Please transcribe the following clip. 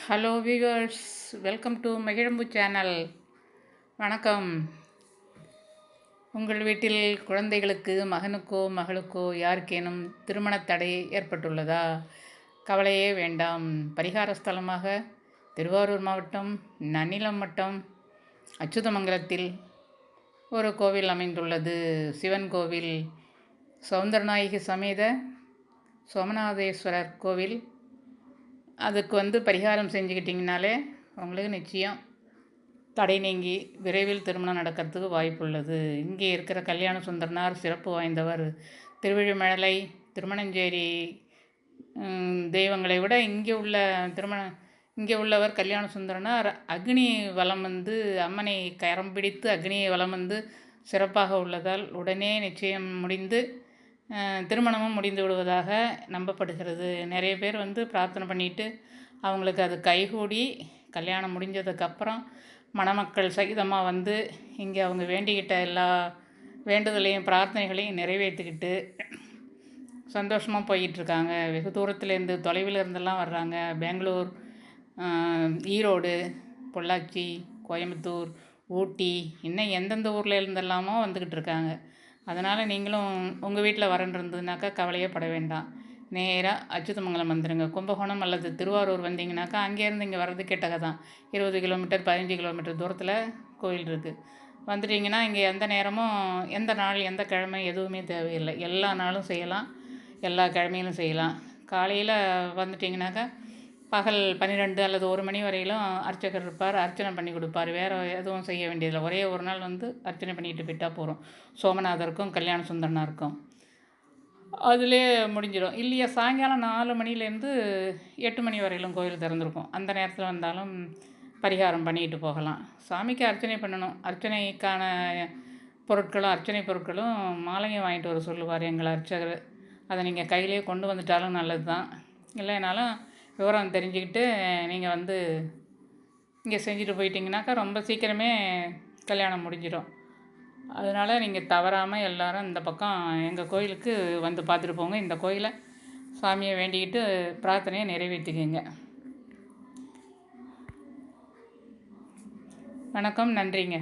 Hello viewers, welcome to Magizhambu channel. வணக்கம். உங்கள் வீட்டில் குழந்தைகளுக்கு, மகனுக்கோ மகளுக்கோ யாருக்கேனும் திருமணத் தடை ஏற்பட்டுள்ளதா? கவலையே வேண்டாம். பரிகார ஸ்தலமாக திருவாரூர் மாவட்டம் நன்னிலம் வட்டம் அச்சுதமங்கலத்தில் ஒரு கோவில் அமைந்துள்ளது. சிவன் கோவில், சௌந்தரநாயகி சமேத சோமநாதேஸ்வரர் கோவில். அதுக்கு பரிகாரம் செஞ்சுக்கிட்டிங்கனாலே உங்களுக்கு நிச்சயம் தடை நீங்கி விரைவில் திருமணம் நடக்கிறதுக்கு வாய்ப்புள்ளது. இங்கே இருக்கிற கல்யாண சுந்தரனார் சிறப்பு வாய்ந்தவர். திருவிழிமழலை, திருமணஞ்சேரி தெய்வங்களை விட இங்கே உள்ளவர் கல்யாண சுந்தரனார் அக்னி வலம் அம்மனை கரம் பிடித்து அக்னியை வலம் சிறப்பாக உள்ளதால் உடனே நிச்சயம் முடிந்து திருமணமும் முடிந்து விடுவதாக நம்பப்படுகிறது. நிறைய பேர் பிரார்த்தனை பண்ணிட்டு அவங்களுக்கு அது கைகூடி கல்யாணம் முடிஞ்சதுக்கப்புறம் மணமக்கள் சகிதமாக இங்கே அவங்க வேண்டிக்கிட்ட எல்லா வேண்டுதலையும் பிரார்த்தனைகளையும் நிறைவேற்றிக்கிட்டு சந்தோஷமாக போயிட்டுருக்காங்க. வெகு தூரத்துலேருந்து, தொலைவில் இருந்தெல்லாம் வர்றாங்க. பெங்களூர், ஈரோடு, பொள்ளாச்சி, கோயம்புத்தூர், ஊட்டி, இன்னும் எந்தெந்த ஊரில் இருந்தெல்லாமோ வந்துக்கிட்டு இருக்காங்க. அதனால் நீங்களும் உங்கள் வீட்டில் வரன் இருந்ததுனாக்கா கவலையே பட வேண்டாம். நேராக அச்சுதமங்கலம் வந்துடுங்க. கும்பகோணம் அல்லது திருவாரூர் வந்தீங்கன்னாக்கா அங்கேருந்து இங்கே வர்றது கிட்டக்க தான். 20 கிலோமீட்டர் 15 கிலோமீட்டர் தூரத்தில் கோயில் இருக்குது. வந்துட்டிங்கன்னா இங்கே எந்த நேரமும், எந்த நாள், எந்த கிழமை எதுவுமே தேவையில்லை. எல்லா நாளும் செய்யலாம், எல்லா கிழமையிலும் செய்யலாம். காலையில் வந்துட்டிங்கனாக்கா பகல் 12 அல்லது 1 மணி வரையிலும் அர்ச்சகர் இருப்பார், அர்ச்சனை பண்ணி கொடுப்பார். வேறு எதுவும் செய்ய வேண்டியதில்லை. ஒரே ஒரு நாள் அர்ச்சனை பண்ணிட்டு போயிட்டால் போகிறோம். சோமநாதருக்கும் கல்யாண சுந்தரனாருக்கும் அதிலே முடிஞ்சிடும். இல்லையா, சாயங்காலம் 4 மணிலேருந்து 8 மணி வரையிலும் கோயில் திறந்துருக்கும். அந்த நேரத்தில் வந்தாலும் பரிகாரம் பண்ணிட்டு போகலாம். சாமிக்கு அர்ச்சனை பண்ணணும். அர்ச்சனைக்கான பொருட்களும், அர்ச்சனை பொருட்களும் மாலையும் வாங்கிட்டு வர சொல்லுவார் எங்கள் அர்ச்சகர். அதை நீங்கள் கையிலே கொண்டு வந்துட்டாலும் நல்லது தான். இல்லைனாலும் விவரம் தெரிஞ்சுக்கிட்டு நீங்கள் இங்கே செஞ்சுட்டு போயிட்டிங்கனாக்கா ரொம்ப சீக்கிரமே கல்யாணம் முடிஞ்சிடும். அதனால் நீங்கள் தவறாமல் எல்லோரும் இந்த பக்கம் எங்கள் கோயிலுக்கு வந்து பார்த்துட்டு போங்க. இந்த கோயிலை சாமியை வேண்டிக்கிட்டு பிரார்த்தனையை நிறைவேற்றிக்கங்க. வணக்கம், நன்றிங்க.